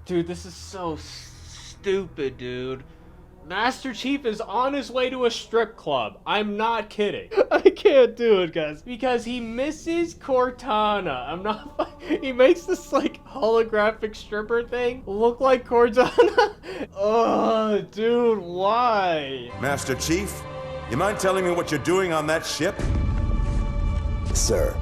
Dude, this is so stupid, dude. Master Chief is on his way to a strip club. I'm not kidding. I can't do it, guys. Because he misses Cortana. I'm not... He makes this, like, holographic stripper thing look like Cortana. Oh, dude, why? Master Chief, you mind telling me what you're doing on that ship? Sir,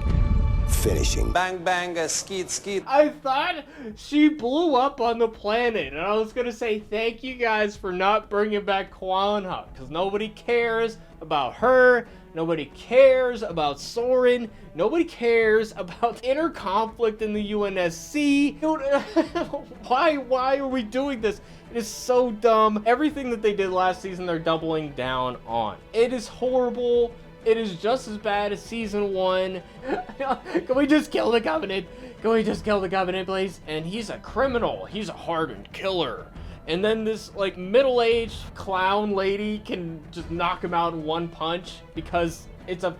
finishing. Bang bang, skeet skeet. I thought she blew up on the planet, and I was gonna say thank you guys for not bringing back Kwanha, because nobody cares about her, nobody cares about Soren, nobody cares about inner conflict in the UNSC. Dude, why are we doing this? It is so dumb. Everything that they did last season, they're doubling down on. It is horrible. It is just as bad as season 1. Can we just kill the Covenant? Can we just kill the Covenant, please? And he's a criminal. He's a hardened killer. And then this, like, middle-aged clown lady can just knock him out in one punch because it's a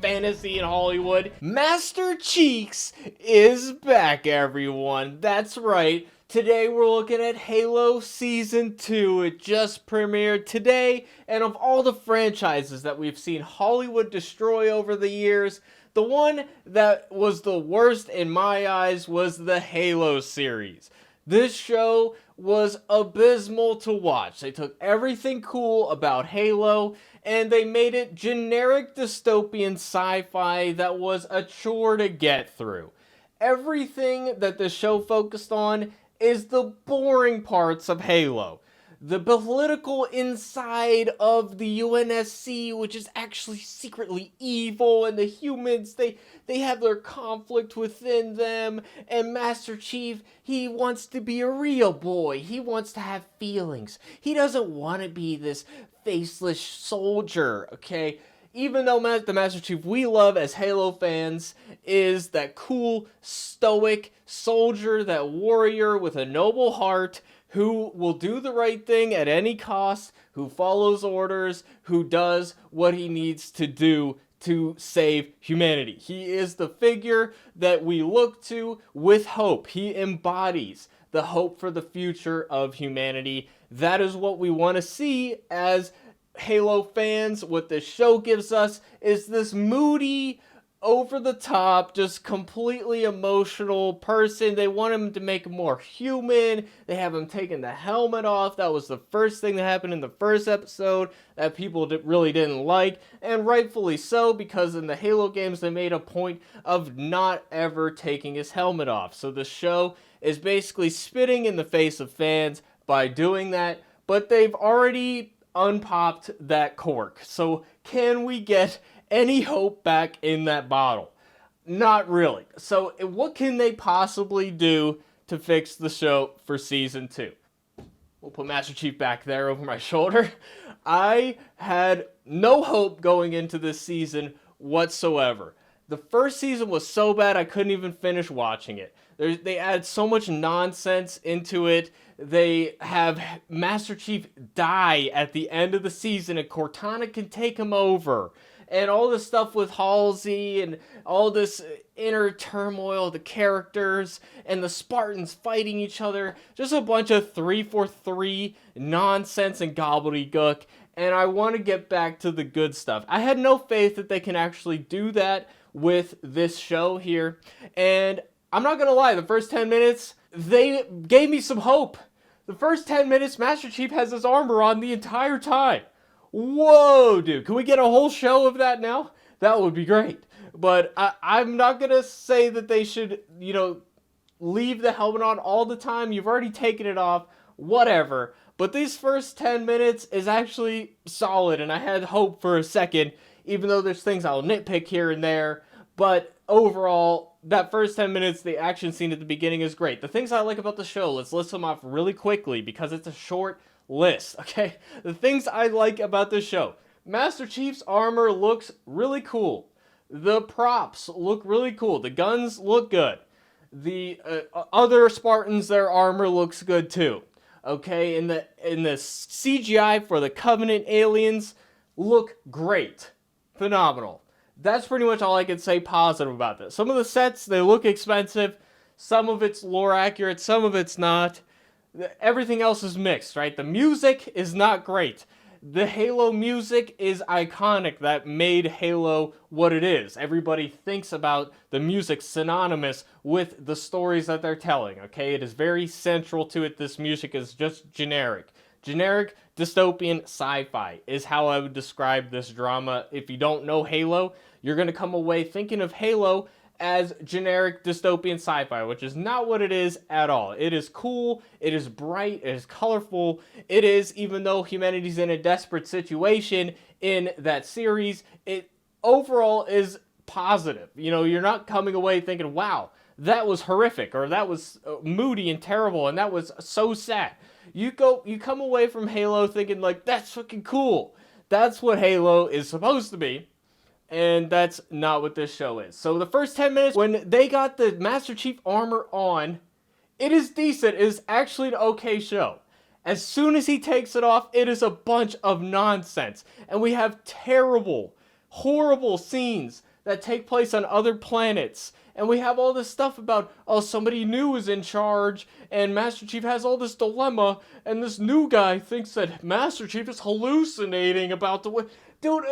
fantasy in Hollywood. Master Cheeks is back, everyone. That's right. Today we're looking at Halo Season 2. It just premiered today, and of all the franchises that we've seen Hollywood destroy over the years, the one that was the worst in my eyes was the Halo series. This show was abysmal to watch. They took everything cool about Halo and they made it generic dystopian sci-fi that was a chore to get through. Everything that the show focused on is the boring parts of Halo. The political inside of the UNSC, which is actually secretly evil, and the humans, they have their conflict within them, and Master Chief, he wants to be a real boy. He wants to have feelings. He doesn't want to be this faceless soldier, okay? Even though the Master Chief we love as Halo fans is that cool, stoic soldier, that warrior with a noble heart who will do the right thing at any cost, who follows orders, who does what he needs to do to save humanity. He is the figure that we look to with hope. He embodies the hope for the future of humanity. That is what we want to see as Halo fans. What this show gives us is this moody, over the top, just completely emotional person. They want him to make him more human. They have him taking the helmet off. That was the first thing that happened in the first episode that people really didn't like, and rightfully so, because in the Halo games they made a point of not ever taking his helmet off. So the show is basically spitting in the face of fans by doing that, but they've already unpopped that cork. So can we get any hope back in that bottle? Not really. So what can they possibly do to fix the show for season 2? We'll put Master Chief back there over my shoulder. I had no hope going into this season whatsoever. The first season was so bad I couldn't even finish watching it. They add so much nonsense into it. They have Master Chief die at the end of the season and Cortana can take him over. And all this stuff with Halsey and all this inner turmoil, the characters and the Spartans fighting each other. Just a bunch of 343 nonsense and gobbledygook. And I want to get back to the good stuff. I had no faith that they can actually do that with this show here. And I'm not going to lie, the first 10 minutes, they gave me some hope. The first 10 minutes, Master Chief has his armor on the entire time. Whoa, dude, can we get a whole show of that now? That would be great. But I'm not going to say that they should, leave the helmet on all the time. You've already taken it off, whatever. But these first 10 minutes is actually solid, and I had hope for a second, even though there's things I'll nitpick here and there. But overall, that first 10 minutes, the action scene at the beginning is great. The things I like about the show, let's list them off really quickly because it's a short list, okay? The things I like about this show. Master Chief's armor looks really cool. The props look really cool. The guns look good. The other Spartans, their armor looks good too. Okay, in the CGI for the Covenant aliens look great. Phenomenal. That's pretty much all I can say positive about this. Some of the sets, they look expensive. Some of it's lore accurate, some of it's not. everything else is mixed, right? The music is not great. The Halo music is iconic, that made Halo what it is. Everybody thinks about the music synonymous with the stories that they're telling, okay? It is very central to it. This music is just generic. Generic dystopian sci-fi is how I would describe this drama. If you don't know Halo, you're going to come away thinking of Halo as generic dystopian sci-fi, which is not what it is at all. It is cool, it is bright, it is colorful, it is, even though humanity's in a desperate situation in that series, it overall is positive. You know, you're not coming away thinking, wow, that was horrific, or that was moody and terrible, and that was so sad. You come away from Halo thinking, like, that's fucking cool. That's what Halo is supposed to be. And that's not what this show is. So the first 10 minutes, when they got the Master Chief armor on, it is decent. It is actually an okay show. As soon as he takes it off, it is a bunch of nonsense. And we have terrible, horrible scenes that take place on other planets. And we have all this stuff about, oh, somebody new is in charge, and Master Chief has all this dilemma, and this new guy thinks that Master Chief is hallucinating about the way... Dude,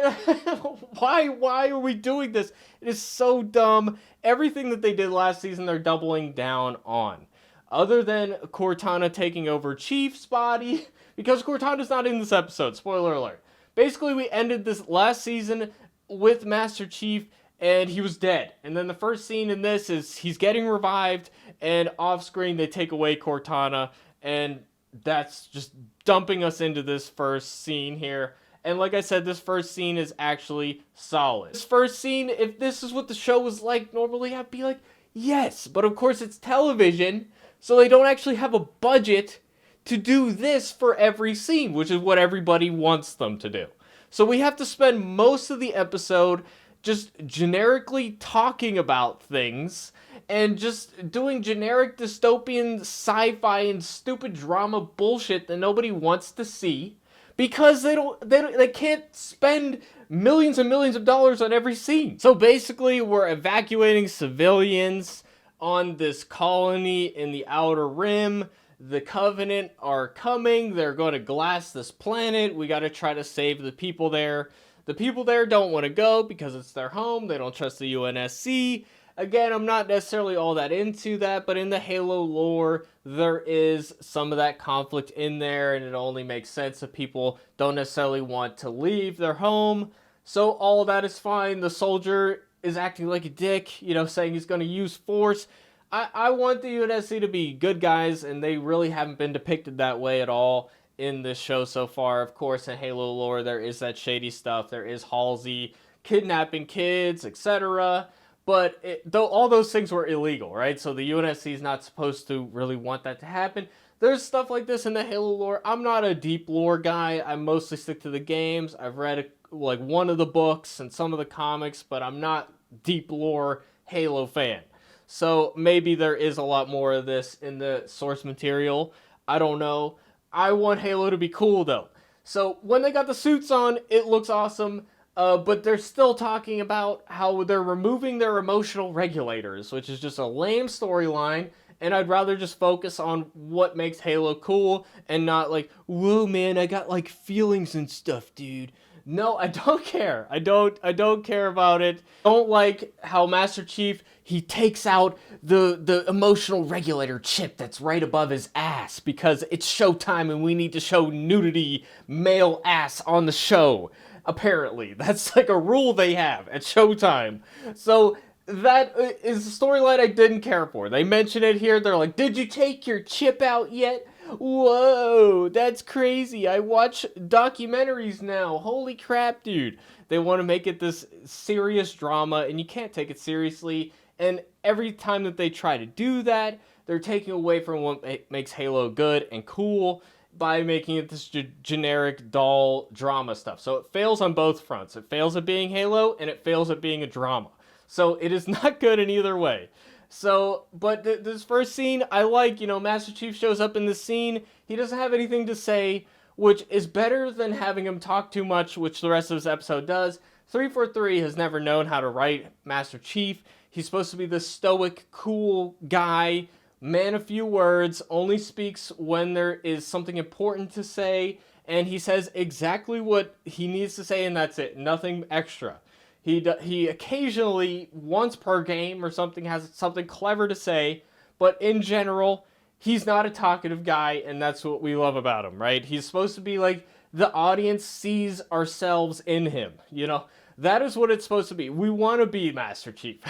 why are we doing this? It is so dumb. Everything that they did last season, they're doubling down on. Other than Cortana taking over Chief's body, because Cortana's not in this episode, spoiler alert. Basically, we ended this last season with Master Chief, and he was dead. And then the first scene in this is he's getting revived, and off screen they take away Cortana, and that's just dumping us into this first scene here. And like I said, this first scene is actually solid. This first scene, if this is what the show was like normally, I'd be like, yes. But of course it's television, so they don't actually have a budget to do this for every scene, which is what everybody wants them to do. So we have to spend most of the episode just generically talking about things and just doing generic dystopian sci-fi and stupid drama bullshit that nobody wants to see. Because they can't spend millions and millions of dollars on every scene. So basically, we're evacuating civilians on this colony in the Outer Rim. The Covenant are coming. They're going to glass this planet. We got to try to save the people there. The people there don't want to go because it's their home. They don't trust the UNSC. Again, I'm not necessarily all that into that, but in the Halo lore, there is some of that conflict in there, and it only makes sense if people don't necessarily want to leave their home. So all of that is fine. The soldier is acting like a dick, you know, saying he's going to use force. I want the UNSC to be good guys, and they really haven't been depicted that way at all in this show so far. Of course, in Halo lore, there is that shady stuff. There is Halsey kidnapping kids, etc., but though all those things were illegal, right? So the UNSC is not supposed to really want that to happen. There's stuff like this in the Halo lore. I'm not a deep lore guy. I mostly stick to the games. I've read like one of the books and some of the comics, but I'm not deep lore Halo fan. So maybe there is a lot more of this in the source material. I don't know. I want Halo to be cool though. So when they got the suits on, it looks awesome. But they're still talking about how they're removing their emotional regulators, which is just a lame storyline, and I'd rather just focus on what makes Halo cool, and not like, whoa man, I got like feelings and stuff, dude. No, I don't care. I don't care about it. Don't like how Master Chief, he takes out the emotional regulator chip that's right above his ass because it's showtime and we need to show nudity male ass on the show. Apparently, that's like a rule they have at Showtime. So that is a storyline I didn't care for. They mention it here. They're like, did you take your chip out yet? Whoa, that's crazy. I watch documentaries now. Holy crap, dude. They want to make it this serious drama, and you can't take it seriously. And every time that they try to do that, they're taking away from what makes Halo good and cool by making it this generic doll drama stuff. So it fails on both fronts. It fails at being Halo, and it fails at being a drama. So it is not good in either way. So, but this first scene, I like, you know, Master Chief shows up in this scene. He doesn't have anything to say, which is better than having him talk too much, which the rest of this episode does. 343 has never known how to write Master Chief. He's supposed to be this stoic, cool guy, man of few words, only speaks when there is something important to say, and he says exactly what he needs to say, and that's it. Nothing extra. He occasionally, once per game or something, has something clever to say, but in general, he's not a talkative guy, and that's what we love about him, right? He's supposed to be like the audience sees ourselves in him, you know? That is what it's supposed to be. We want to be Master Chief.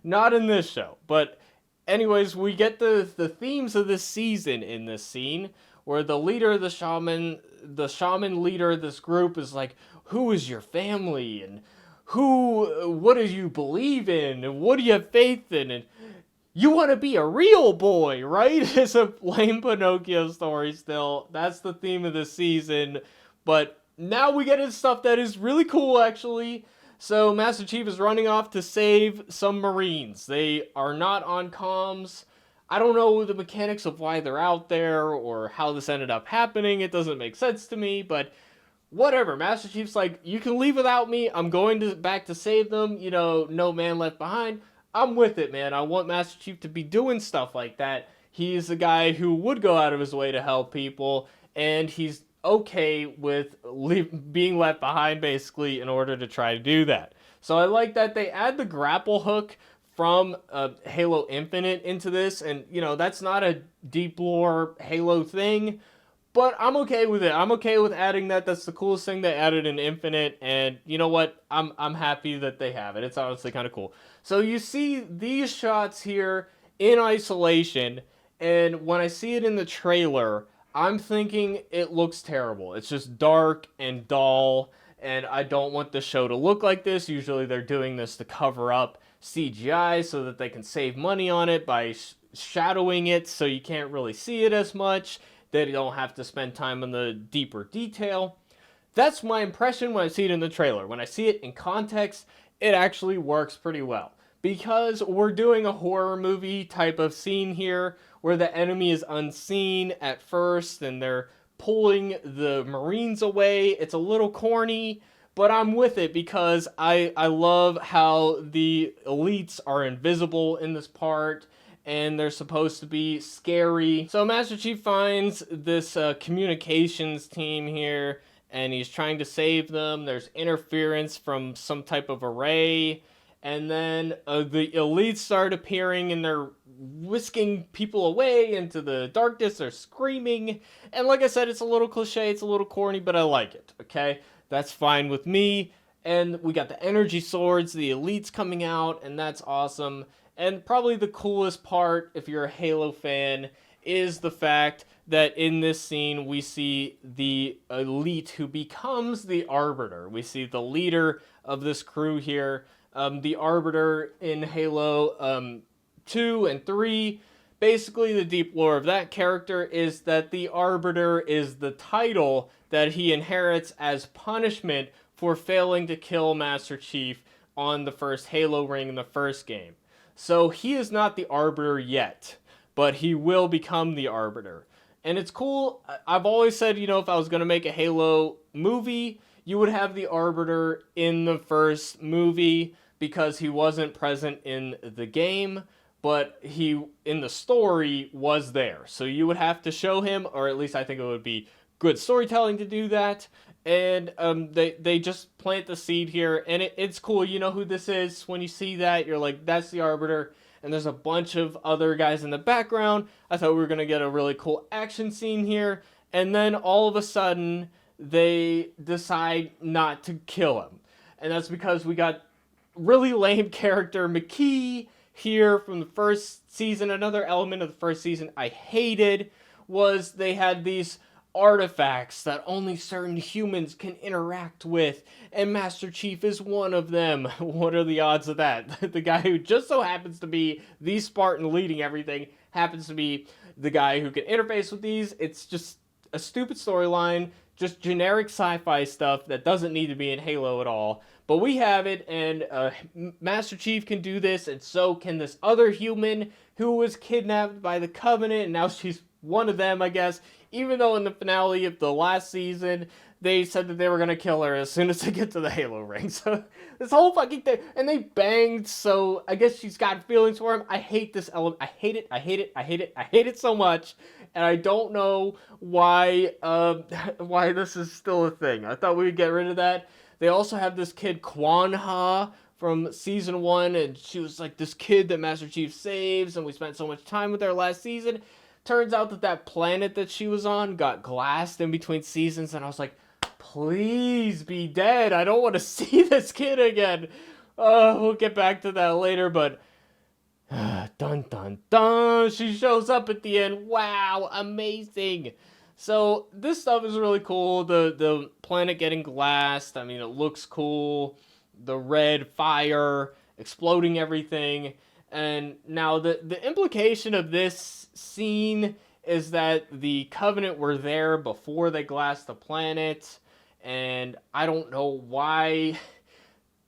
Not in this show, but anyways, we get the themes of this season in this scene, where the leader of the shaman leader of this group is like, who is your family, and what do you believe in, and what do you have faith in, and you want to be a real boy, right? It's a lame Pinocchio story still. That's the theme of this season, but now we get into stuff that is really cool, actually. So Master Chief is running off to save some Marines. They are not on comms. I don't know the mechanics of why they're out there or how this ended up happening. It doesn't make sense to me, but whatever. Master Chief's like, you can leave without me. I'm going back to save them. You know, no man left behind. I'm with it, man. I want Master Chief to be doing stuff like that. He's a guy who would go out of his way to help people, and he's okay with being left behind, basically, in order to try to do that. So I like that they add the grapple hook from Halo Infinite into this, and, you know, that's not a deep lore Halo thing, but I'm okay with it. I'm okay with adding that. That's the coolest thing they added in Infinite, and you know what? I'm happy that they have it. It's honestly kind of cool. So you see these shots here in isolation, and when I see it in the trailer, I'm thinking it looks terrible. It's just dark and dull, and I don't want the show to look like this. Usually they're doing this to cover up CGI so that they can save money on it by shadowing it so you can't really see it as much. They don't have to spend time on the deeper detail. That's my impression when I see it in the trailer. When I see it in context, it actually works pretty well. Because we're doing a horror movie type of scene here, where the enemy is unseen at first and they're pulling the Marines away. It's a little corny, but I'm with it because I love how the elites are invisible in this part and they're supposed to be scary. So Master Chief finds this communications team here and he's trying to save them. There's interference from some type of array. And then the elites start appearing and they're whisking people away into the darkness. They're screaming. And like I said, it's a little cliche, it's a little corny, but I like it, okay? That's fine with me. And we got the energy swords, the elites coming out, and that's awesome. And probably the coolest part, if you're a Halo fan, is the fact that in this scene we see the elite who becomes the Arbiter. We see the leader of this crew here. The Arbiter in Halo 2 and 3, basically the deep lore of that character is that the Arbiter is the title that he inherits as punishment for failing to kill Master Chief on the first Halo ring in the first game. So he is not the Arbiter yet, but he will become the Arbiter. And it's cool. I've always said, you know, if I was going to make a Halo movie, you would have the Arbiter in the first movie, because he wasn't present in the game, but he, in the story, was there. So you would have to show him, or at least I think it would be good storytelling to do that. And they just plant the seed here, and it's cool. You know who this is. When you see that, you're like, that's the Arbiter. And there's a bunch of other guys in the background. I thought we were going to get a really cool action scene here. And then all of a sudden, they decide not to kill him. And that's because we got really lame character McKee here from the first season. Another element of the first season I hated was they had these artifacts that only certain humans can interact with, and Master Chief is one of them. What are the odds of that? The guy who just so happens to be the Spartan leading everything happens to be the guy who can interface with these. It's just a stupid storyline, just generic sci-fi stuff that doesn't need to be in Halo at all. But we have it, and Master Chief can do this, and so can this other human who was kidnapped by the Covenant, and now she's one of them, I guess. Even though in the finale of the last season, they said that they were going to kill her as soon as they get to the Halo ring. So this whole fucking thing, and they banged, so I guess she's got feelings for him. I hate this element. I hate it. I hate it. I hate it. I hate it so much. And I don't know why why this is still a thing. I thought we would get rid of that. They also have this kid, Quan Ha, from season 1, and she was like this kid that Master Chief saves, and we spent so much time with her last season. Turns out that that planet that she was on got glassed in between seasons, and I was like, please be dead. I don't want to see this kid again. We'll get back to that later, but dun dun dun, she shows up at the end. Wow, amazing. So this stuff is really cool. The planet getting glassed, I mean, it looks cool. The red fire exploding everything. And now the implication of this scene is that the Covenant were there before they glassed the planet. And I don't know why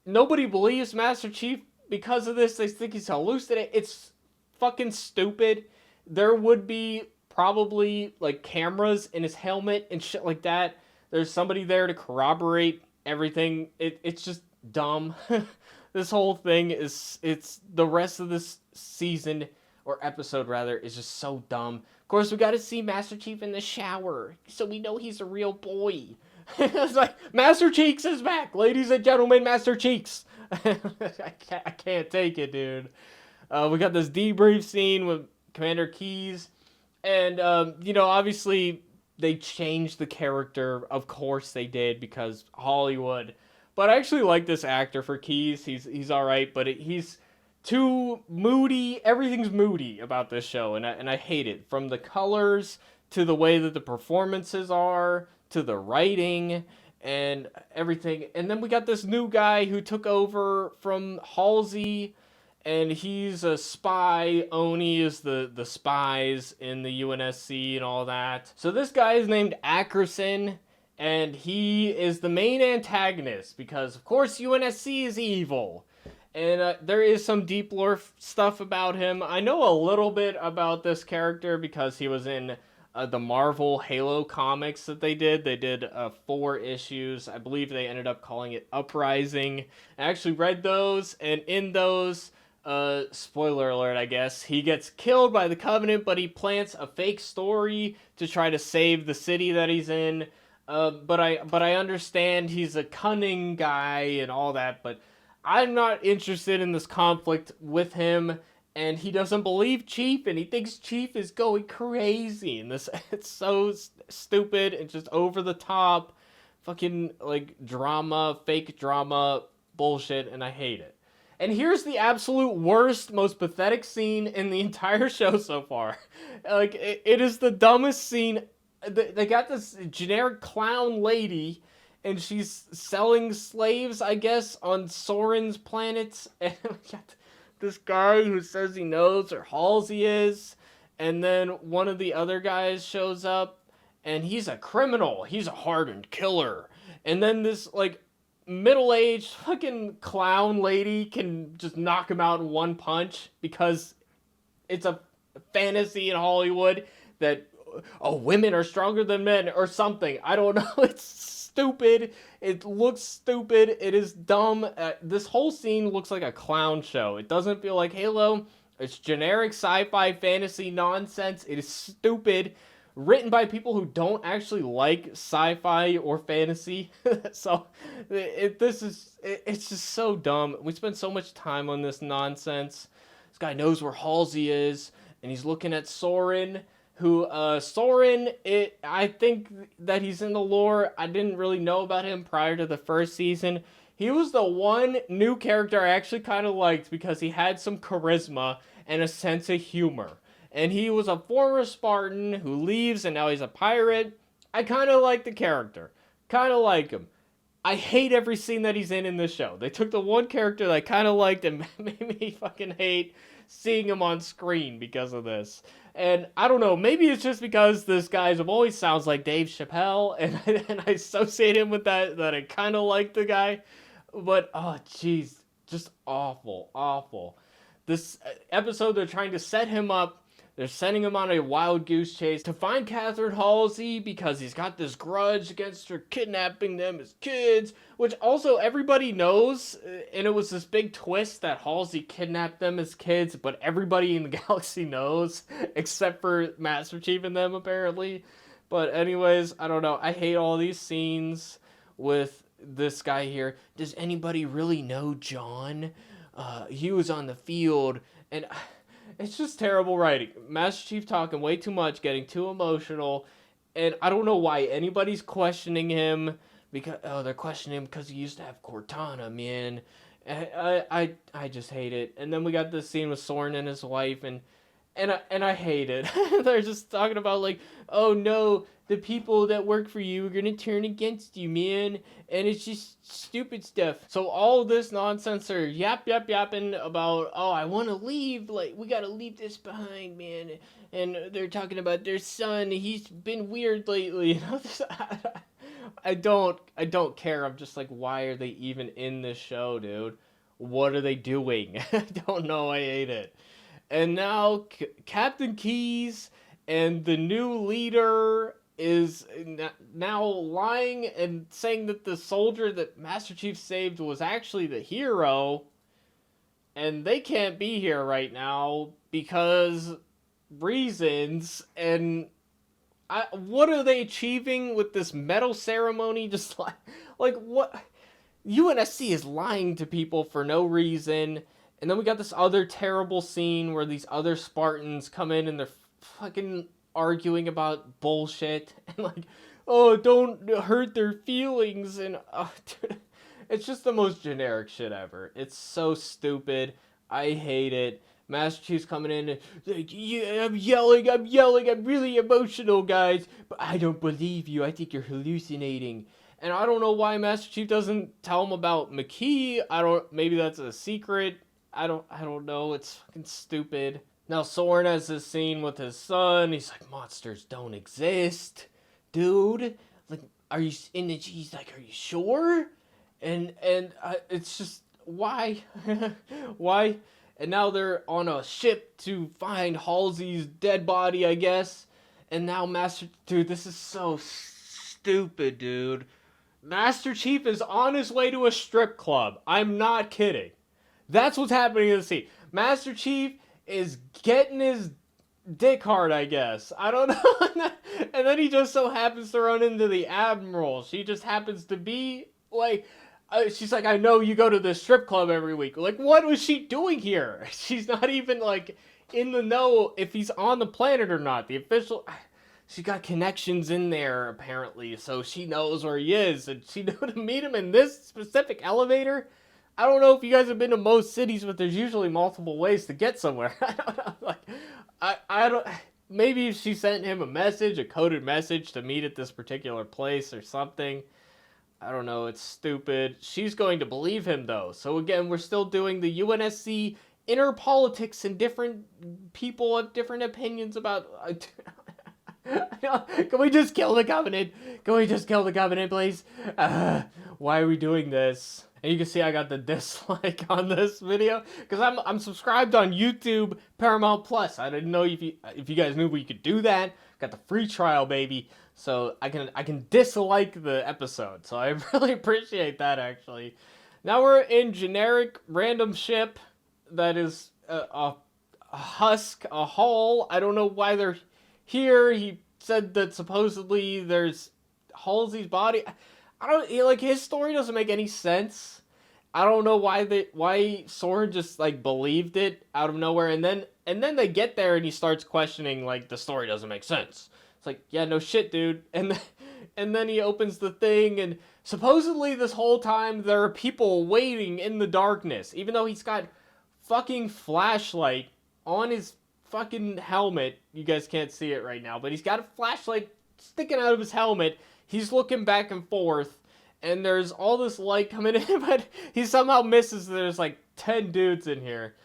nobody believes Master Chief because of this. They think he's hallucinating. It's fucking stupid. There would be probably like cameras in his helmet and shit like that. There's somebody there to corroborate everything. It's just dumb. This whole thing it's the rest of this season, or episode rather, is just so dumb. Of course, we got to see Master Chief in the shower, so we know he's a real boy. It's like, Master Cheeks is back, ladies and gentlemen, Master Cheeks. I can't take it, dude. We got this debrief scene with Commander Keyes, and obviously they changed the character. Of course they did, because Hollywood. But I actually like this actor for Keyes. He's all right, but he's too moody. Everything's moody about this show, and I hate it. From the colors to the way that the performances are to the writing and everything. And then we got this new guy who took over from Halsey, and he's a spy. Oni is the spies in the UNSC and all that. So this guy is named Ackerson, and he is the main antagonist because, of course, UNSC is evil. And there is some deep lore stuff about him. I know a little bit about this character because he was in the Marvel Halo comics that they did. They did 4 issues. I believe they ended up calling it Uprising. I actually read those, and in those, spoiler alert, I guess, he gets killed by the Covenant, but he plants a fake story to try to save the city that he's in. But I understand he's a cunning guy and all that, but I'm not interested in this conflict with him, and he doesn't believe Chief, and he thinks Chief is going crazy, and it's so stupid and just over the top, fucking like drama, fake drama bullshit, and I hate it. And here's the absolute worst, most pathetic scene in the entire show so far. Like, it is the dumbest scene. They got this generic clown lady, and she's selling slaves, I guess, on Soren's planet. And we got this guy who says he knows where Halsey is. And then one of the other guys shows up, and he's a criminal. He's a hardened killer. And then this, like, middle-aged fucking clown lady can just knock him out in one punch because it's a fantasy in Hollywood that, oh, women are stronger than men or something. I don't know. It's stupid. It looks stupid. It is dumb. This whole scene looks like a clown show. It doesn't feel like Halo. It's generic sci-fi fantasy nonsense. It is stupid. Written by people who don't actually like sci-fi or fantasy. So it's just so dumb. We spend so much time on this nonsense. This guy knows where Halsey is, and he's looking at Soren. I think that he's in the lore. I didn't really know about him prior to the first season. He was the one new character I actually kind of liked because he had some charisma and a sense of humor. And he was a former Spartan who leaves and now he's a pirate. I kind of like the character. Kind of like him. I hate every scene that he's in this show. They took the one character that I kind of liked and made me fucking hate seeing him on screen because of this. And I don't know, maybe it's just because this guy's always sounds like Dave Chappelle, and I associate him with that I kind of like the guy. But, oh, jeez, just awful, awful. This episode, they're trying to set him up. They're sending him on a wild goose chase to find Catherine Halsey because he's got this grudge against her kidnapping them as kids, which also everybody knows, and it was this big twist that Halsey kidnapped them as kids, but everybody in the galaxy knows, except for Master Chief and them, apparently. But anyways, I don't know. I hate all these scenes with this guy here. Does anybody really know John? He was on the field, and it's just terrible writing. Master Chief talking way too much, getting too emotional, and I don't know why anybody's questioning him, because they're questioning him because he used to have Cortana, man. I just hate it. And then we got this scene with Soren and his wife, and I hate it. They're just talking about like, oh no, the people that work for you are gonna turn against you, man, and it's just stupid stuff. So all this nonsense are yapping about, oh, I want to leave, like we gotta leave this behind, man. And they're talking about their son. He's been weird lately. You know, I don't care. I'm just like, why are they even in this show, dude? What are they doing? I don't know. I hate it. And now Captain Keyes and the new leader is now lying and saying that the soldier that Master Chief saved was actually the hero. And they can't be here right now because reasons. And what are they achieving with this medal ceremony? Just like what? UNSC is lying to people for no reason. And then we got this other terrible scene where these other Spartans come in and they're fucking arguing about bullshit. And like, oh, don't hurt their feelings. And dude, it's just the most generic shit ever. It's so stupid. I hate it. Master Chief's coming in and like, yeah, I'm yelling, I'm really emotional, guys. But I don't believe you. I think you're hallucinating. And I don't know why Master Chief doesn't tell him about Makee. Maybe that's a secret. I don't know. It's fucking stupid. Now Soren has this scene with his son. He's like, monsters don't exist, dude. Like, are you? And he's like, are you sure? And it's just why, why? And now they're on a ship to find Halsey's dead body, I guess. And now dude, this is so stupid, dude. Master Chief is on his way to a strip club. I'm not kidding. That's what's happening in the scene. Master Chief is getting his dick hard, I guess. I don't know. And then he just so happens to run into the Admiral. She just happens to be, like, she's like, I know you go to the strip club every week. Like, what was she doing here? She's not even, like, in the know if he's on the planet or not. The official... She got connections in there, apparently, so she knows where he is. And she knew to meet him in this specific elevator. I don't know if you guys have been to most cities, but there's usually multiple ways to get somewhere. I don't know. Like, I don't... Maybe she sent him a message, a coded message to meet at this particular place or something. I don't know. It's stupid. She's going to believe him, though. So, again, we're still doing the UNSC inner politics and different people have different opinions about... Can we just kill the Covenant? Can we just kill the Covenant, please? Why are we doing this? And you can see I got the dislike on this video because I'm subscribed on YouTube Paramount Plus. I didn't know if you guys knew we could do that. Got the free trial, baby, so I can dislike the episode. So I really appreciate that, actually. Now we're in generic random ship that is a husk, a hull. I don't know why they're here. He said that supposedly there's Halsey's body. His story doesn't make any sense. I don't know why Soren just like believed it out of nowhere, and then they get there and he starts questioning like the story doesn't make sense. It's like, yeah, no shit, dude. And then he opens the thing, and supposedly this whole time there are people waiting in the darkness, even though he's got fucking flashlight on his fucking helmet. You guys can't see it right now, but he's got a flashlight sticking out of his helmet. He's looking back and forth, and there's all this light coming in, but he somehow misses that there's like 10 dudes in here.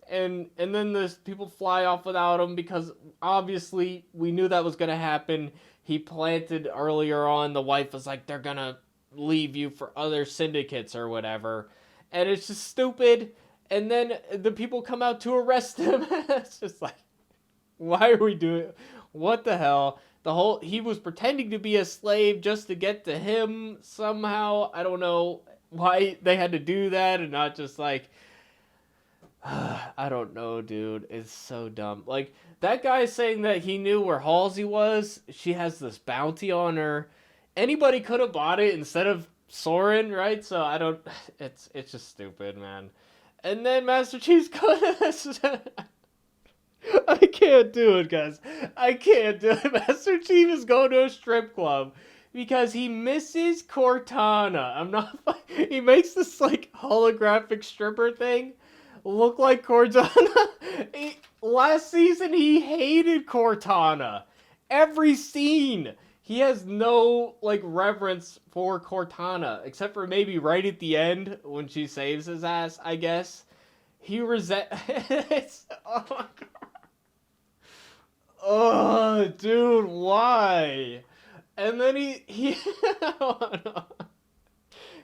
And then there's people fly off without him because obviously we knew that was going to happen. He planted earlier on, the wife was like, they're going to leave you for other syndicates or whatever. And it's just stupid. And then the people come out to arrest him. It's just like, Why are we doing? What the hell? He was pretending to be a slave just to get to him somehow. I don't know why they had to do that and not just like, I don't know, dude. It's so dumb. Like, that guy saying that he knew where Halsey was. She has this bounty on her. Anybody could have bought it instead of Soren, right? So I don't. It's just stupid, man. And then Master Chief's gonna. I can't do it, guys. I can't do it. Master Chief is going to a strip club because he misses Cortana. I'm not. He makes this like holographic stripper thing look like Cortana. Last season, he hated Cortana. Every scene, he has no like reverence for Cortana, except for maybe right at the end when she saves his ass. I guess he it's, oh my god. Oh, dude, why? And then he oh, no.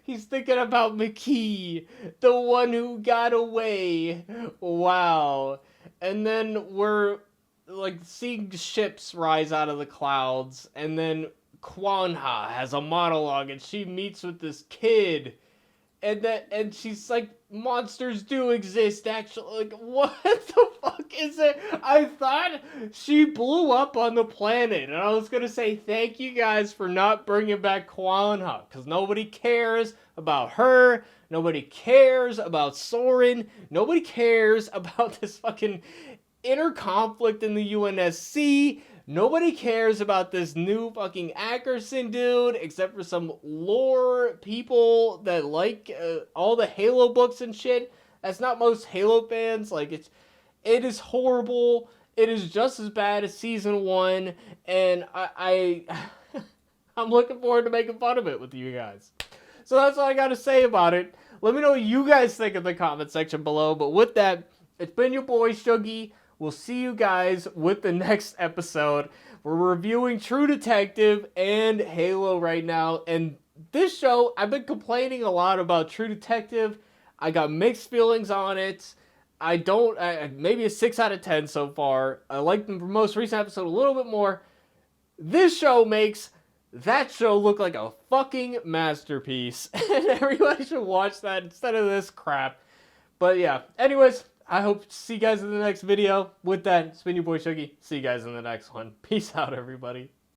He's thinking about McKee, the one who got away. Wow. And then we're like seeing ships rise out of the clouds, and then Kwanha has a monologue, and she meets with this kid, and she's like, monsters do exist, actually. Like, what the fuck is it? I thought she blew up on the planet, and I was gonna say thank you guys for not bringing back Kwanha, because nobody cares about her, nobody cares about Soren, nobody cares about this fucking inner conflict in the UNSC. Nobody cares about this new fucking Ackerson dude, except for some lore people that like all the Halo books and shit. That's not most Halo fans. Like, it is horrible. It is just as bad as season 1, and I'm looking forward to making fun of it with you guys. So that's all I got to say about it. Let me know what you guys think in the comment section below. But with that, it's been your boy Shuggy. We'll see you guys with the next episode. We're reviewing True Detective and Halo right now. And this show, I've been complaining a lot about True Detective. I got mixed feelings on it. Maybe a 6 out of 10 so far. I like the most recent episode a little bit more. This show makes that show look like a fucking masterpiece. And everybody should watch that instead of this crap. But yeah, anyways, I hope to see you guys in the next video. With that, it's been your boy Shuggy. See you guys in the next one. Peace out, everybody.